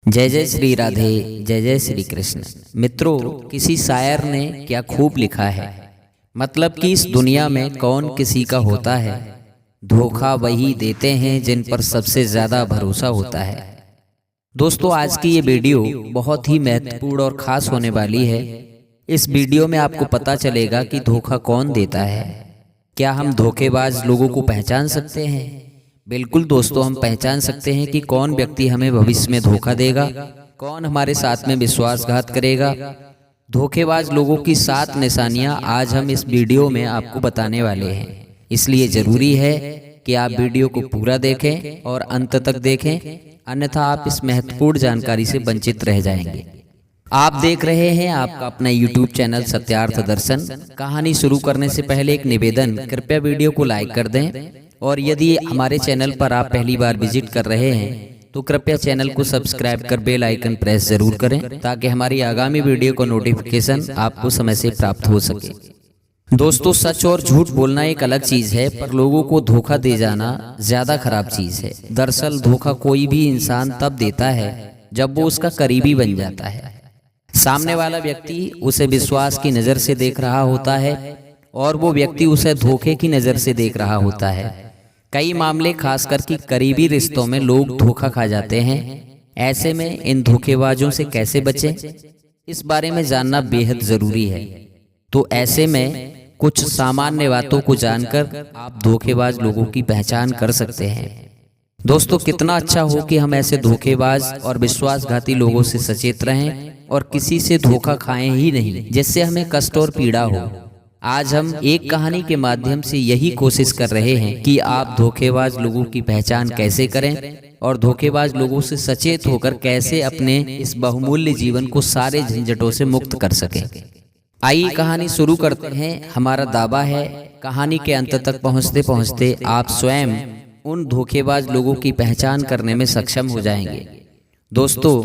जय जय श्री राधे, जय जय श्री कृष्ण। मित्रों, किसी शायर ने क्या खूब लिखा है। मतलब कि इस दुनिया में कौन किसी का होता है, धोखा वही देते हैं जिन पर सबसे ज्यादा भरोसा होता है। दोस्तों, आज की ये वीडियो बहुत ही महत्वपूर्ण और खास होने वाली है। इस वीडियो में आपको पता चलेगा कि धोखा कौन देता है। क्या हम धोखेबाज लोगों को पहचान सकते हैं? बिल्कुल दोस्तों, हम पहचान सकते हैं कि कौन व्यक्ति हमें भविष्य में धोखा देगा, कौन हमारे साथ में विश्वासघात करेगा। धोखेबाज लोगों की 7 निशानियां आज हम इस वीडियो में आपको बताने वाले हैं। इसलिए जरूरी है कि आप वीडियो को पूरा देखें और अंत तक देखें, अन्यथा आप इस महत्वपूर्ण जानकारी से वंचित रह जाएंगे। आप देख रहे हैं आपका अपना YouTube चैनल सत्यार्थ दर्शन। कहानी शुरू करने से पहले एक निवेदन, कृपया वीडियो को लाइक कर दें और यदि हमारे चैनल पर आप पहली बार विजिट कर रहे हैं तो कृपया चैनल को सब्सक्राइब कर बेल आइकन प्रेस जरूर करें, ताकि हमारी आगामी वीडियो का नोटिफिकेशन आपको समय से प्राप्त हो सके। दोस्तों, सच और झूठ बोलना एक अलग चीज है, पर लोगों को धोखा दे जाना ज्यादा खराब चीज है। दरअसल धोखा कोई भी इंसान तब देता है जब वो उसका करीबी बन जाता है। सामने वाला व्यक्ति उसे विश्वास की नजर से देख रहा होता है और वो व्यक्ति उसे धोखे की नजर से देख रहा होता है। कई मामले, खासकर कि करीबी रिश्तों में लोग धोखा खा जाते हैं। ऐसे में इन धोखेबाजों से कैसे बचें, इस बारे में जानना बेहद जरूरी है। तो ऐसे में कुछ सामान्य बातों को जानकर आप धोखेबाज लोगों की पहचान कर सकते हैं। दोस्तों, कितना अच्छा हो कि हम ऐसे धोखेबाज और विश्वासघाती लोगों से सचेत रहें और किसी से धोखा खाएं ही नहीं जिससे हमें कष्ट और पीड़ा हो। आज हम एक कहानी के माध्यम से यही कोशिश कर रहे हैं कि आप धोखेबाज लोगों की पहचान कैसे करें और धोखेबाज लोगों से सचेत होकर कैसे अपने इस बहुमूल्य जीवन को सारे झंझटों से मुक्त कर सकें। आइए कहानी शुरू करते हैं। हमारा दावा है कहानी के अंत तक पहुंचते पहुंचते आप स्वयं उन धोखेबाज लोगों की पहचान करने में सक्षम हो जाएंगे। दोस्तों,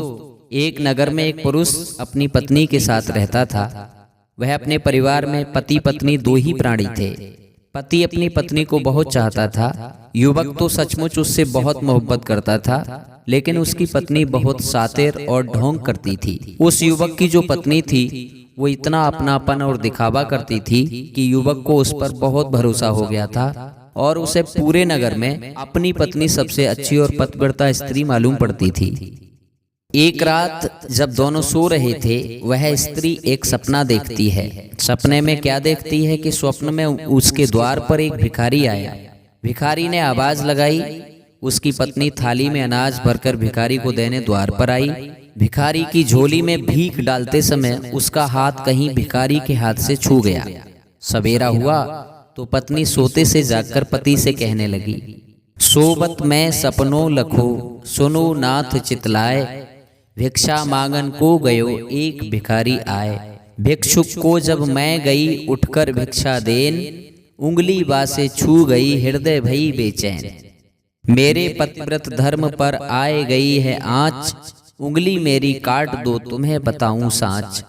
एक नगर में एक पुरुष अपनी पत्नी के साथ रहता था। वह अपने परिवार में पति पत्नी 2 ही प्राणी थे। पति अपनी पत्नी को बहुत चाहता था। युवक तो सचमुच उससे बहुत मोहब्बत करता था, लेकिन उसकी पत्नी बहुत शातिर और ढोंग करती थी। उस युवक की जो पत्नी थी वो इतना अपनापन और दिखावा करती थी कि युवक को उस पर बहुत भरोसा हो गया था और उसे पूरे नगर में अपनी पत्नी सबसे अच्छी और पतिव्रता स्त्री मालूम पड़ती थी। एक रात जब दोनों सो रहे थे, वह स्त्री एक सपना देखती है। सपने में क्या देखती है कि स्वप्न में उसके द्वार पर एक भिखारी आया। भिखारी ने आवाज लगाई। उसकी पत्नी थाली में अनाज भरकर भिखारी को देने द्वार पर आई। भिखारी की झोली में भीख डालते समय उसका हाथ कहीं भिखारी के हाथ से छू गया। सवेरा हुआ तो पत्नी सोते से जागकर पति से कहने लगी, सोबत में सपनों लखो, सुनो नाथ चितलाए, भिक्षा मांगन को गयो एक भिखारी आए। भिक्षुक को जब मैं गई उठकर भिक्षा देन, उंगली बासे छू गई हृदय भई बेचैन। मेरे पतिव्रत धर्म पर आए गई है आँच, उंगली मेरी काट दो तुम्हें बताऊं साँच।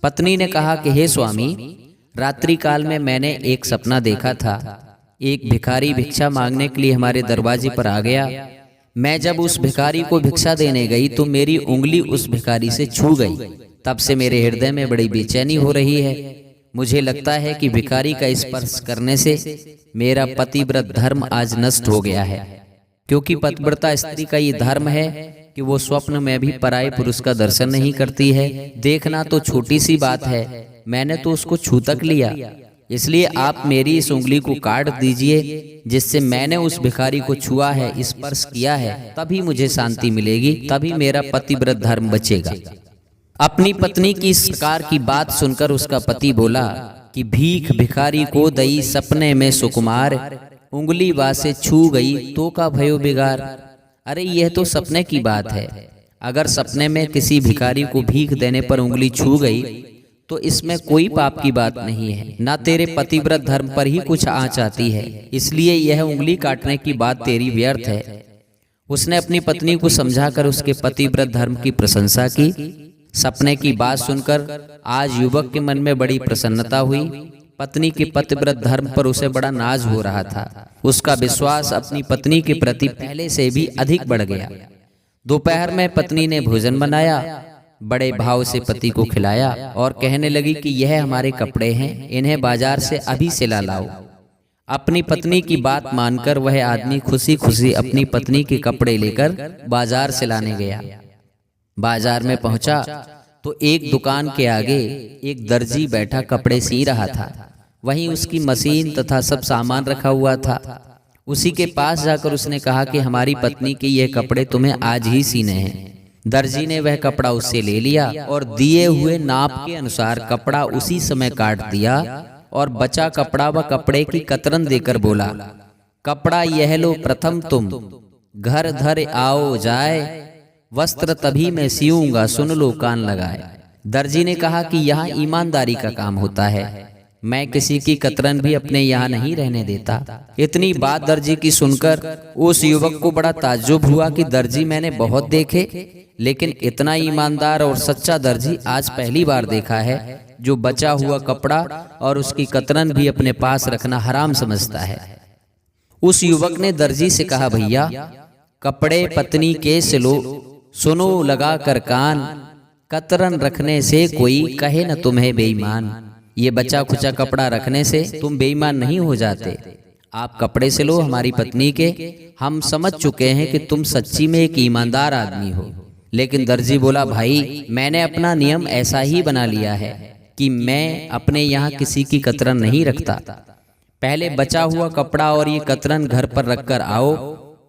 पत्नी ने कहा कि हे स्वामी, रात्रि काल में मैंने एक सपना देखा था। एक भिखारी भिक्षा मांगने के लिए हमारे दरवाजे पर आ गया। मैं जब उस भिखारी को भिक्षा देने गई तो मेरी उंगली उस भिखारी से छू गई। तब से मेरे हृदय में बड़ी बेचैनी हो रही है। मुझे लगता है कि भिखारी का स्पर्श करने से मेरा पतिव्रत धर्म आज नष्ट हो गया है, क्योंकि पतिव्रता स्त्री का ये धर्म है कि वो स्वप्न में भी पराये पुरुष का दर्शन नहीं करती है। देखना तो छोटी सी बात है, मैंने तो उसको छू तक लिया। इसलिए आप मेरी इस उंगली को काट दीजिए, जिससे मैंने उस भिखारी को छुआ है, स्पर्श किया है, तभी मुझे शांति मिलेगी, तभी मेरा पतिव्रत धर्म बचेगा। अपनी पत्नी की इस प्रकार की बात सुनकर उसका पति बोला कि भीख भिखारी को दई सपने में सुकुमार, उंगली बासे छू गई तो का भयो बिगार। अरे यह तो सपने की बात है। अगर सपने में किसी भिखारी को भीख देने पर उंगली छू गई तो इसमें कोई पाप की बात नहीं है, ना तेरे पतिव्रत धर्म पर ही कुछ आँच आती है। इसलिए यह उंगली काटने की बात तेरी व्यर्थ है। उसने अपनी पत्नी को समझाकर उसके पतिव्रत धर्म की प्रशंसा की। सपने की बात सुनकर आज युवक के मन में बड़ी प्रसन्नता हुई। पत्नी के पतिव्रत धर्म पर उसे बड़ा नाज हो रहा था। उसका विश्वास अपनी पत्नी के प्रति पहले से भी अधिक बढ़ गया। दोपहर में पत्नी ने भोजन बनाया, बड़े भाव से पति को खिलाया और कहने लगी कि यह हमारे कपड़े हैं, इन्हें बाजार से अभी सिला लाओ। अपनी पत्नी की बात मानकर वह आदमी खुशी खुशी अपनी पत्नी के कपड़े लेकर बाजार से लाने गया। बाजार में पहुंचा तो एक दुकान के आगे एक दर्जी बैठा कपड़े सी रहा था। वहीं उसकी मशीन तथा सब सामान रखा हुआ था। उसी के पास जाकर उसने कहा कि हमारी पत्नी के ये कपड़े तुम्हें आज ही सीने हैं। दर्जी ने वह कपड़ा उससे ले लिया और दिए हुए नाप के अनुसार कपड़ा उसी समय काट दिया और बचा कपड़ा व कपड़े की कतरन देकर बोला, कपड़ा यह लो प्रथम तुम, घर धर आओ जाए, वस्त्र तभी मैं सियूंगा, सुन लो कान लगाए। दर्जी ने कहा कि यहाँ ईमानदारी का काम होता है, मैं किसी की कतरन भी अपने यहाँ नहीं रहने देता। इतनी बात दर्जी की सुनकर उस युवक को बड़ा ताज्जुब हुआ कि दर्जी मैंने बहुत देखे, लेकिन इतना ईमानदार और सच्चा दर्जी आज पहली बार देखा है, जो बचा हुआ कपड़ा और उसकी कतरन भी अपने पास रखना हराम समझता है। उस युवक ने दर्जी से कहा, भैया कपड़े पत्नी के सिलो, सुनो लगा कर कान, कतरन रखने से कोई कहे न तुम्हें बेईमान। ये बचा खुचा कपड़ा रखने से तुम बेईमान नहीं हो जाते। आप कपड़े से लो हमारी पत्नी के, हम समझ चुके हैं कि तुम सच्ची में एक ईमानदार आदमी हो। लेकिन दर्जी बोला, भाई मैंने अपना नियम ऐसा ही बना लिया है कि मैं अपने यहाँ किसी की कतरन नहीं रखता। पहले बचा हुआ कपड़ा और ये कतरन घर पर रखकर आओ,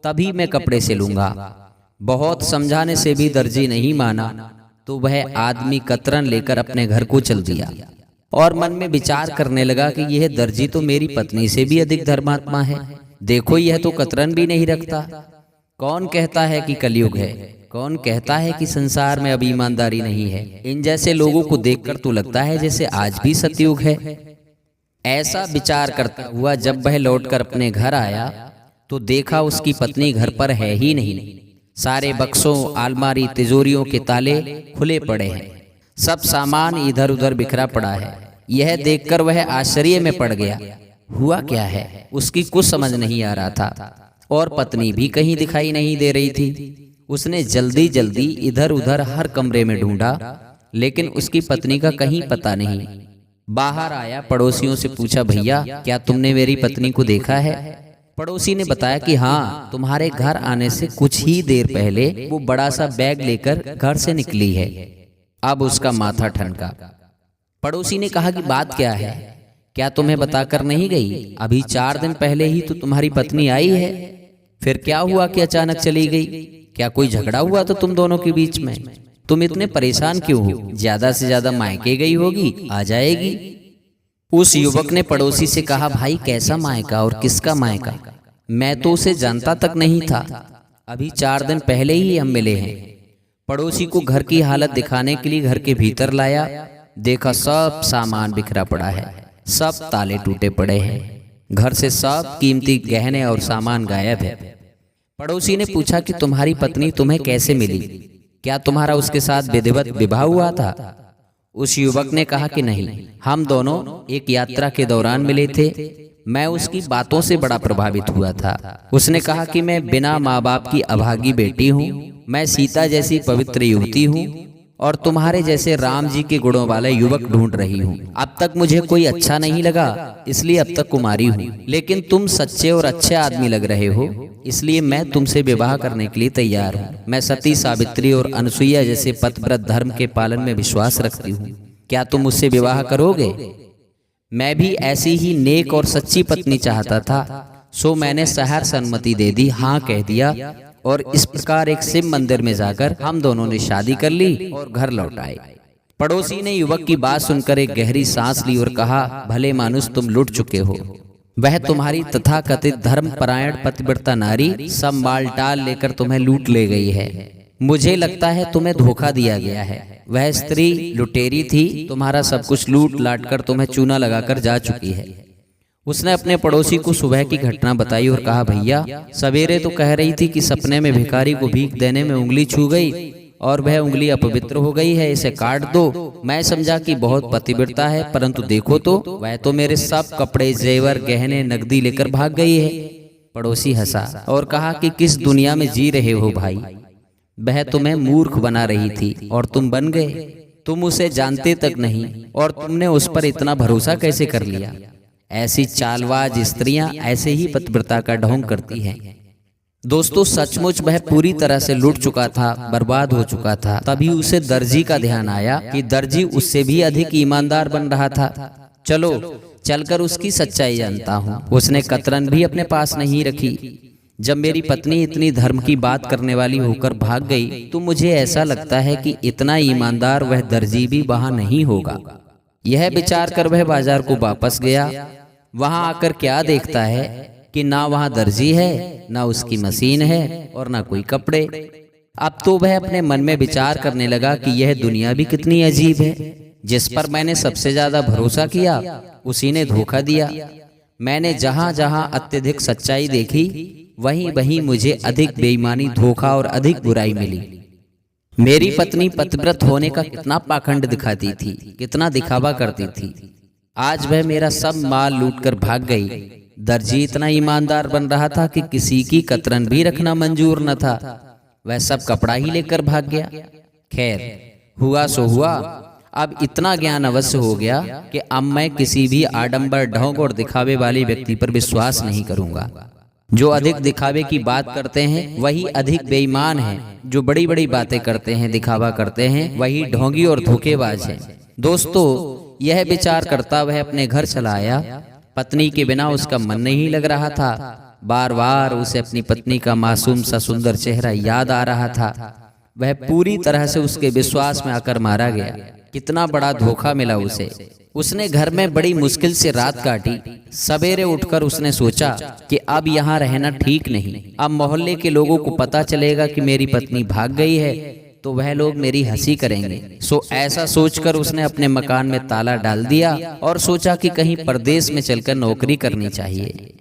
तभी मैं कपड़े से लूंगा। बहुत समझाने से भी दर्जी नहीं माना, तो वह आदमी कतरन लेकर अपने घर को चल दिया और मन में विचार करने लगा कि यह दर्जी तो मेरी पत्नी से भी अधिक धर्मात्मा है। देखो यह तो कतरन भी नहीं रखता। कौन कहता है कि कलयुग है, कौन कहता है कि संसार में अब ईमानदारी नहीं है। इन जैसे लोगों को देखकर तो लगता है जैसे आज भी सतयुग है। ऐसा विचार करता हुआ जब वह लौटकर अपने घर आया तो देखा उसकी पत्नी घर पर है ही नहीं। सारे बक्सों, अलमारी, तिजोरियों के ताले खुले पड़े हैं, सब सामान इधर उधर बिखरा पड़ा है। यह देखकर वह आश्चर्य में पड़ गया। हुआ क्या है उसकी कुछ समझ नहीं आ रहा था और पत्नी भी कहीं दिखाई नहीं दे रही थी। उसने जल्दी जल्दी इधर उधर हर कमरे में ढूंढा, लेकिन उसकी पत्नी का कहीं पता नहीं। बाहर आया, पड़ोसियों से पूछा, भैया क्या तुमने मेरी पत्नी को देखा है? पड़ोसी ने बताया कि हाँ, तुम्हारे घर आने से कुछ ही देर पहले वो बड़ा सा बैग लेकर घर से निकली है। अब उसका माथा ठनका। पड़ोसी ने कहा कि बात क्या है, क्या तुम्हें बताकर नहीं गई? अभी 4 दिन पहले ही तो तुम्हारी पत्नी आई है, फिर क्या हुआ कि अचानक चली गई? क्या कोई झगड़ा हुआ तो तुम दोनों के बीच में? तुम इतने परेशान क्यों हो? ज्यादा से ज्यादा मायके गई होगी, आ जाएगी। उस युवक ने पड़ोसी से कहा, भाई कैसा मायका और किसका मायका? मैं तो उसे जानता तक नहीं था, अभी 4 दिन पहले ही हम मिले हैं। पड़ोसी को घर की हालत दिखाने के लिए घर के भीतर लाया, देखा सब सामान बिखरा पड़ा है, सब ताले टूटे पड़े हैं, घर से सब कीमती गहने और सामान गायब है। पड़ोसी ने पूछा कि तुम्हारी पत्नी तुम्हें कैसे मिली? क्या तुम्हारा उसके साथ विधिवत विवाह हुआ था? उस युवक ने कहा कि नहीं, हम दोनों एक यात्रा के दौरान मिले थे। मैं उसकी बातों से बड़ा प्रभावित हुआ था। उसने कहा कि मैं बिना माँ बाप की अभागी बेटी हूँ, मैं सीता जैसी पवित्र युवती हूँ और तुम्हारे जैसे राम जी के गुणों वाले युवक ढूंढ रही हूँ। अब तक मुझे कोई अच्छा नहीं लगा, इसलिए अब तक कुमारी हूँ, लेकिन तुम सच्चे और अच्छे आदमी लग रहे हो, इसलिए मैं तुमसे विवाह करने के लिए तैयार हूँ। मैं सती, सावित्री और अनसुईया जैसे पतिव्रत धर्म के पालन में विश्वास रखती हूँ। क्या तुम मुझसे विवाह करोगे? मैं भी ऐसी ही नेक और सच्ची पत्नी चाहता था, सो मैंने सहर सम्मति दे दी, हाँ कह दिया, और इस प्रकार एक शिव मंदिर में जाकर हम दोनों ने शादी कर ली और घर लौट आए। पड़ोसी ने युवक की बात सुनकर एक गहरी सांस ली और कहा, भले मानुस तुम लूट चुके हो। वह तुम्हारी तथाकथित धर्मपरायण पतिव्रता नारी सब माल टाल लेकर तुम्हें लूट ले गई है। मुझे लगता है तुम्हें धोखा दिया गया है। वह स्त्री लुटेरी थी, तुम्हारा सब कुछ लूट लाट कर तुम्हें चूना लगाकर जा चुकी है। उसने अपने पड़ोसी को सुबह की घटना बताई और कहा, भैया सवेरे तो कह रही थी कि सपने में भिखारी को भीख देने में उंगली छू गई और वह उंगली अपवित्र हो गई है, इसे काट दो। मैं समझा कि बहुत पतिव्रता है, परंतु देखो तो वह तो मेरे सब कपड़े, जेवर, गहने, नकदी लेकर भाग गई है। पड़ोसी हंसा और कहा कि किस दुनिया में जी रहे हो भाई? वह तुम्हें मूर्ख बना रही थी और तुम बन गए। तुम उसे जानते तक नहीं और तुमने उस पर इतना भरोसा कैसे कर लिया। ऐसी चालबाज स्त्रियां ऐसे ही पतिव्रता का ढोंग करती हैं। दोस्तों, सचमुच वह पूरी तरह से लूट चुका था, बर्बाद हो चुका था। तभी उसे दर्जी का ध्यान आया कि दर्जी उससे भी अधिक ईमानदार बन रहा था। चलो चलकर उसकी सच्चाई जानता हूँ। उसने कतरन भी अपने पास नहीं रखी। जब मेरी पत्नी इतनी धर्म की बात करने वाली होकर भाग गई तो मुझे ऐसा लगता है कि इतना ईमानदार वह दर्जी भी वहां नहीं होगा। यह विचार कर वह बाजार को वापस गया। वहां आकर क्या देखता है कि ना वहां दर्जी है, ना उसकी मशीन है और ना कोई कपड़े। अब तो वह अपने मन में विचार करने लगा कि यह दुनिया भी कितनी अजीब है। जिस पर मैंने सबसे ज्यादा भरोसा किया उसी ने धोखा दिया। मैंने जहां जहां अत्यधिक सच्चाई देखी वहीं वहीं मुझे अधिक बेईमानी, धोखा और अधिक बुराई मिली। मेरी पत्नी पतिव्रत होने का कितना पाखंड दिखाती थी, कितना दिखावा करती थी। आज वह मेरा सब माल लूटकर भाग गई। दर्जी इतना ईमानदार बन रहा था कि किसी की कतरन भी रखना मंजूर न था। वह सब कपड़ा ही लेकर भाग गया। खैर, हुआ सो हुआ। अब इतना ज्ञान अवश्य हो गया कि अब मैं किसी भी आडंबर, ढोंग और दिखावे वाले व्यक्ति पर विश्वास नहीं करूंगा। जो अधिक दिखावे की बात करते हैं वही अधिक बेईमान हैं। जो बड़ी बड़ी बातें करते हैं, दिखावा करते हैं, वही ढोंगी और धोखेबाज हैं। दोस्तों, यह विचार करता वह अपने घर चला आया। पत्नी के बिना उसका मन नहीं लग रहा था। बार बार उसे अपनी पत्नी का मासूम सा सुंदर चेहरा याद आ रहा था। वह पूरी तरह से उसके विश्वास में आकर मारा गया। कितना बड़ा धोखा मिला उसे। उसने घर में बड़ी मुश्किल से रात काटी। सवेरे उठकर उसने सोचा कि अब यहाँ रहना ठीक नहीं। अब मोहल्ले के लोगों को पता चलेगा कि मेरी पत्नी भाग गई है तो वह लोग मेरी हंसी करेंगे। ऐसा सोचकर उसने अपने मकान में ताला डाल दिया और सोचा कि कहीं परदेश में चलकर नौकरी करनी चाहिए।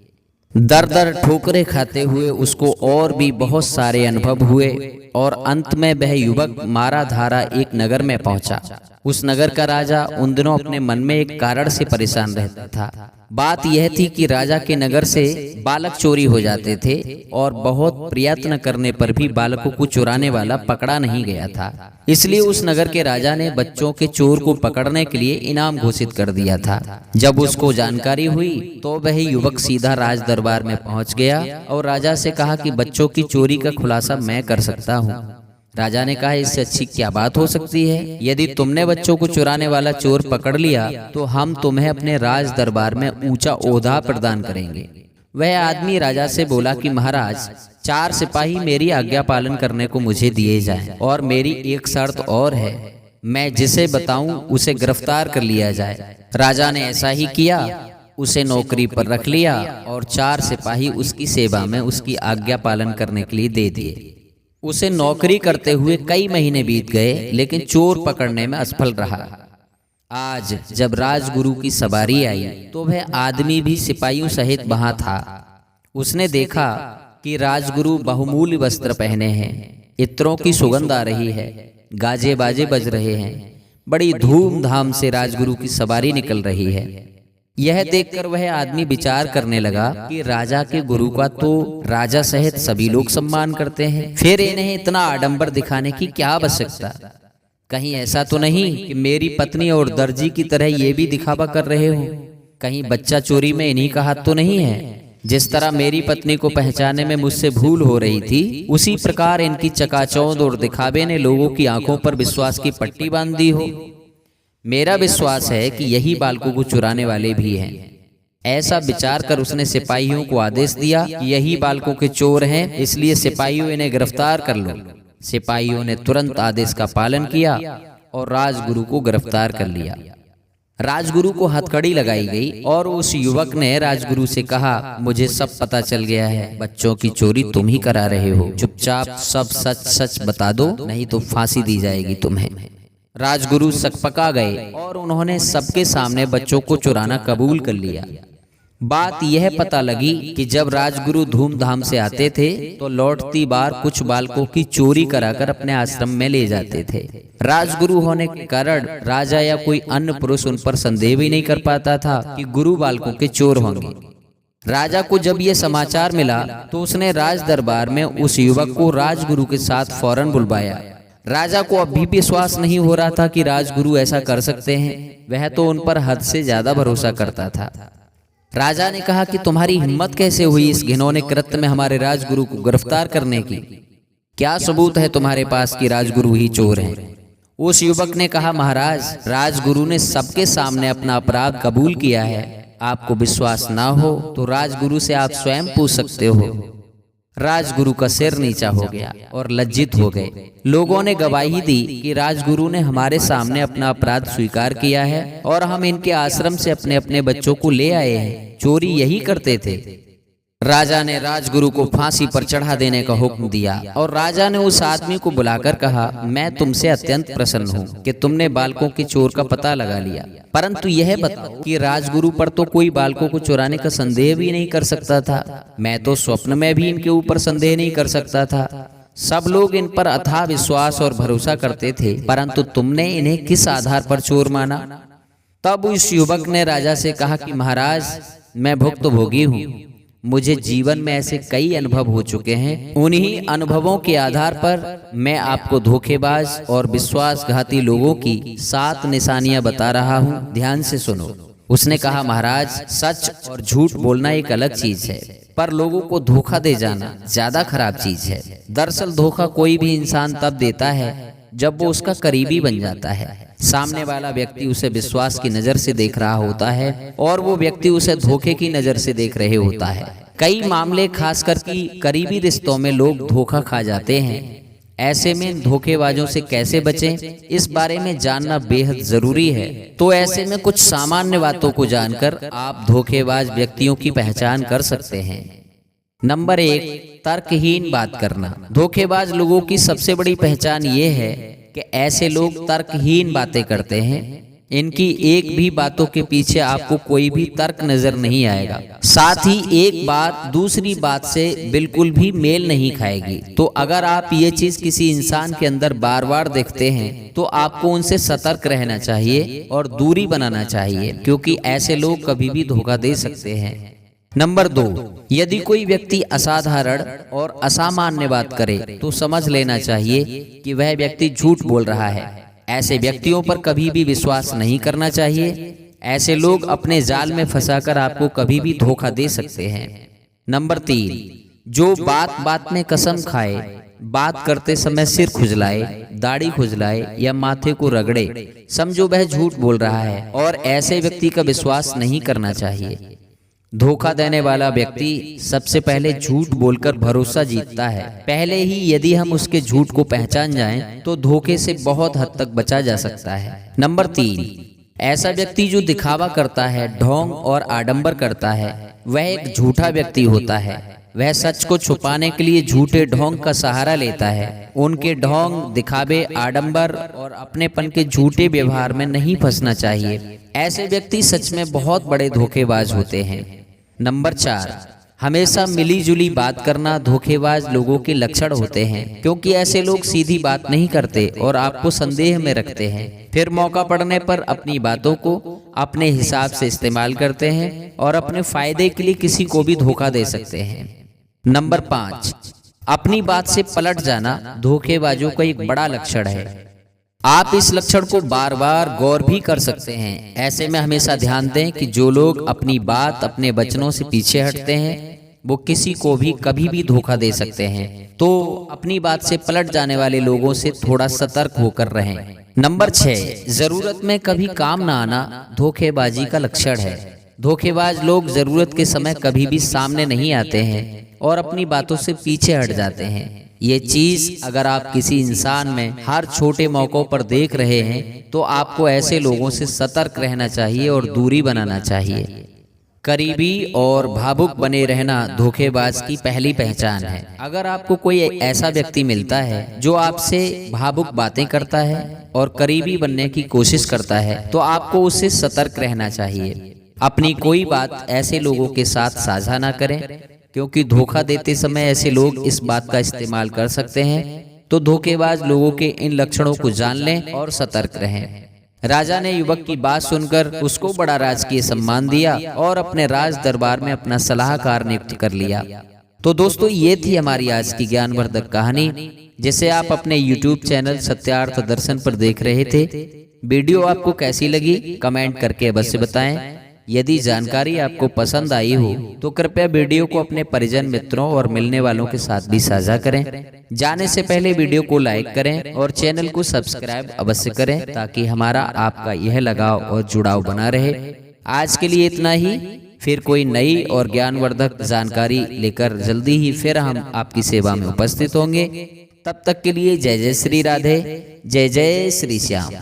दर दर ठोकरे खाते हुए उसको और भी बहुत सारे अनुभव हुए और अंत में वह युवक मारा धारा एक नगर में पहुंचा। उस नगर का राजा उन दिनों अपने मन में एक कारण से परेशान रहता था। बात यह थी कि राजा के नगर से बालक चोरी हो जाते थे और बहुत प्रयत्न करने पर भी बालकों को चुराने वाला पकड़ा नहीं गया था। इसलिए उस नगर के राजा ने बच्चों के चोर को पकड़ने के लिए इनाम घोषित कर दिया था। जब उसको जानकारी हुई तो वह युवक सीधा राज दरबार में पहुंच गया और राजा से कहा कि बच्चों की चोरी का खुलासा मैं कर सकता हूँ। राजा ने कहा, इससे अच्छी क्या बात हो सकती है। यदि तुमने बच्चों को चुराने वाला चोर पकड़ लिया तो हम तुम्हें अपने राज दरबार में ऊंचा ओहदा प्रदान करेंगे। वह आदमी राजा से बोला कि महाराज, 4 सिपाही मेरी आज्ञा पालन करने को मुझे दिए जाएं और मेरी एक शर्त और है, मैं जिसे बताऊं उसे गिरफ्तार कर लिया जाए। राजा ने ऐसा ही किया। उसे नौकरी पर रख लिया और 4 सिपाही उसकी सेवा में उसकी आज्ञा पालन करने के लिए दे दिए। उसे नौकरी करते हुए कई महीने बीत गए लेकिन चोर पकड़ने में असफल रहा। आज जब राजगुरु की सवारी आई तो वह आदमी भी सिपाहियों सहित वहां था। उसने देखा कि राजगुरु बहुमूल्य वस्त्र पहने हैं, इत्रों की सुगंध आ रही है, गाजे बाजे बज रहे हैं, बड़ी धूमधाम से राजगुरु की सवारी निकल रही है। यह देखकर वह आदमी विचार करने लगा कि राजा के गुरु का तो राजा सहित सभी लोग सम्मान करते हैं, फिर इन्हें इतना आडंबर दिखाने की क्या आवश्यकता। कहीं ऐसा तो नहीं कि मेरी पत्नी और दर्जी की तरह ये भी दिखावा कर रहे हो। कहीं बच्चा चोरी में इन्हीं का हाथ तो नहीं है। जिस तरह मेरी पत्नी को पहचानने में मुझसे भूल हो रही थी, उसी प्रकार इनकी चकाचौंध और दिखावे ने लोगों की आंखों पर विश्वास की पट्टी बांध दी हो। मेरा विश्वास है कि यही बालकों को चुराने वाले भी हैं। ऐसा विचार कर उसने सिपाहियों को आदेश दिया कि यही बालकों के चोर हैं, इसलिए सिपाहियों इन्हें गिरफ्तार कर लो। सिपाहियों ने तुरंत आदेश का पालन किया और राजगुरु को गिरफ्तार कर लिया। राजगुरु को हथकड़ी लगाई गई और उस युवक ने राजगुरु से कहा, मुझे सब पता चल गया है, बच्चों की चोरी तुम ही करा रहे हो। चुपचाप सब सच सच बता दो, नहीं तो फांसी दी जाएगी तुम्हें। राजगुरु सकपका गए और उन्होंने सबके सामने बच्चों को चुराना कबूल कर लिया। बात यह पता लगी कि जब राजगुरु धूमधाम से आते थे तो लौटती बार कुछ बालकों की चोरी कराकर अपने आश्रम में ले जाते थे। राजगुरु होने के कारण राजा या कोई अन्य पुरुष उन पर संदेह भी नहीं कर पाता था कि गुरु बालकों के चोर होंगे। राजा को जब ये समाचार मिला तो उसने राज दरबार में उस युवक को राजगुरु के साथ फौरन बुलवाया। राजा को अब भी विश्वास नहीं हो रहा था कि राजगुरु ऐसा कर सकते हैं। वह तो उन पर हद से ज्यादा भरोसा करता था। राजा ने कहा कि तुम्हारी हिम्मत कैसे हुई इस घिनौने कृत्य में हमारे राजगुरु को गिरफ्तार करने की? क्या सबूत है तुम्हारे पास कि राजगुरु ही चोर हैं? उस युवक ने कहा, महाराज, राजगुरु ने सबके सामने अपना अपराध कबूल किया है। आपको विश्वास ना हो तो राजगुरु से आप स्वयं पूछ सकते हो। राजगुरु का सिर नीचा हो गया और लज्जित हो गए। लोगों ने गवाही दी कि राजगुरु ने हमारे सामने अपना अपराध स्वीकार किया है और हम इनके आश्रम से अपने अपने बच्चों को ले आए हैं। चोरी यही करते थे। राजा ने राजगुरु को फांसी पर चढ़ा देने का हुक्म दिया और राजा ने उस आदमी को बुलाकर कहा, मैं तुमसे अत्यंत प्रसन्न हूँ कि तुमने बालकों के चोर का पता लगा लिया, परंतु यह बताओ कि राजगुरु पर तो कोई बालकों को चुराने का संदेह भी नहीं कर सकता था। मैं तो स्वप्न में भी इनके ऊपर संदेह नहीं कर सकता था। सब लोग इन पर अथाह विश्वास और भरोसा करते थे, परंतु तुमने इन्हें किस आधार पर चोर माना? तब उस युवक ने राजा से कहा कि महाराज, मैं भुक्तभोगी हूँ। मुझे जीवन में ऐसे कई अनुभव हो चुके हैं। उन्हीं अनुभवों के आधार पर मैं आपको धोखेबाज और विश्वासघाती लोगों की 7 निशानियां बता रहा हूं। ध्यान से सुनो। उसने कहा, महाराज, सच और झूठ बोलना एक अलग चीज है, पर लोगों को धोखा दे जाना ज्यादा खराब चीज है। दरअसल धोखा कोई भी इंसान तब देता है जब वो उसका करीबी बन जाता है। सामने वाला व्यक्ति उसे विश्वास की नजर से देख रहा होता है और वो व्यक्ति उसे धोखे की नजर से देख रहे होता है। कई मामले खासकर कि करीबी रिश्तों में लोग धोखा खा जाते हैं। ऐसे में इन धोखेबाजों से कैसे बचें, इस बारे में जानना बेहद जरूरी है। तो ऐसे में कुछ सामान्य बातों को जानकर आप धोखेबाज व्यक्तियों की पहचान कर सकते हैं। नंबर 1, तर्कहीन बात करना। धोखेबाज लोगों की सबसे बड़ी पहचान ये है कि ऐसे लोग तर्कहीन बातें करते हैं। इनकी एक भी बातों के पीछे आपको कोई भी तर्क नजर नहीं आएगा। साथ ही एक बात दूसरी बात से बिल्कुल भी मेल नहीं खाएगी। तो अगर आप ये चीज किसी इंसान के अंदर बार बार देखते हैं तो आपको उनसे सतर्क रहना चाहिए और दूरी बनाना चाहिए, क्योंकि ऐसे लोग कभी भी धोखा दे सकते हैं। नंबर 2, यदि कोई व्यक्ति असाधारण और असामान्य बात करे तो समझ लेना चाहिए कि वह व्यक्ति झूठ बोल रहा है। ऐसे व्यक्तियों पर कभी भी विश्वास नहीं करना चाहिए। ऐसे लोग अपने जाल में फंसाकर आपको कभी भी धोखा दे सकते हैं। नंबर 3, जो बात बात में कसम खाए, बात करते समय सिर खुजलाए, दाढ़ी खुजलाए या माथे को रगड़े, समझो वह झूठ बोल रहा है और ऐसे व्यक्ति का विश्वास नहीं करना चाहिए। धोखा देने वाला व्यक्ति सबसे पहले झूठ बोलकर भरोसा जीतता है। पहले ही यदि हम उसके झूठ को पहचान जाएं तो धोखे से बहुत हद तक बचा जा सकता है। नंबर 3, ऐसा व्यक्ति जो दिखावा करता है, ढोंग और आडंबर करता है, वह एक झूठा व्यक्ति होता है। वह सच को छुपाने के लिए झूठे ढोंग का सहारा लेता है। उनके ढोंग, दिखावे, आडंबर और अपनेपन के झूठे व्यवहार में नहीं फंसना चाहिए। ऐसे व्यक्ति सच में बहुत बड़े धोखेबाज होते हैं। नंबर 4, हमेशा मिली जुली बात करना धोखेबाज लोगों के लक्षण होते हैं, क्योंकि ऐसे लोग सीधी बात नहीं करते और आपको संदेह में रखते हैं। फिर मौका पड़ने पर अपनी बातों को अपने हिसाब से इस्तेमाल करते हैं और अपने फायदे के लिए किसी को भी धोखा दे सकते हैं। नंबर 5, अपनी बात से पलट जाना धोखेबाजों का एक बड़ा लक्षण है। आप इस लक्षण को बार बार गौर भी कर सकते हैं। ऐसे में हमेशा ध्यान दें कि जो लोग अपनी बात, अपने वचनों से पीछे हटते हैं, वो किसी को भी कभी भी धोखा दे सकते हैं। तो अपनी बात से पलट जाने वाले लोगों से थोड़ा सतर्क होकर रहें। नंबर 6, जरूरत में कभी काम ना आना धोखेबाजी का लक्षण है। धोखेबाज लोग जरूरत के समय कभी भी सामने नहीं आते हैं और अपनी बातों से पीछे हट जाते हैं। ये चीज अगर आप किसी इंसान में हर छोटे मौकों पर देख रहे हैं तो आपको ऐसे लोगों से सतर्क रहना चाहिए और दूरी बनाना चाहिए। करीबी और भावुक बने रहना धोखेबाज की पहली पहचान है। अगर आपको कोई ऐसा व्यक्ति मिलता है जो आपसे भावुक बातें करता है और करीबी बनने की कोशिश करता है तो आपको उससे सतर्क रहना चाहिए। अपनी कोई बात ऐसे लोगों के साथ साझा ना करें, क्योंकि धोखा देते समय ऐसे लोग इस बात का इस्तेमाल कर सकते हैं। तो धोखेबाज लोगों के इन लक्षणों को जान लें और सतर्क रहें। राजा ने युवक की बात सुनकर उसको बड़ा राजकीय सम्मान दिया और अपने राज दरबार में अपना सलाहकार नियुक्त कर लिया। तो दोस्तों, ये थी हमारी आज की ज्ञानवर्धक कहानी, जिसे आप अपने YouTube चैनल सत्यार्थ दर्शन पर देख रहे थे। वीडियो आपको कैसी लगी कमेंट करके अवश्य बताएं। यदि जानकारी आपको पसंद आई हो तो कृपया वीडियो को अपने परिजन, मित्रों और मिलने वालों के साथ भी साझा करें। जाने से पहले वीडियो को लाइक करें और चैनल को सब्सक्राइब अवश्य करें, ताकि हमारा आपका यह लगाव और जुड़ाव बना रहे। आज के लिए इतना ही, फिर कोई नई और ज्ञानवर्धक जानकारी लेकर जल्दी ही फिर हम आपकी सेवा में उपस्थित होंगे। तब तक के लिए जय जय श्री राधे, जय जय श्री श्याम।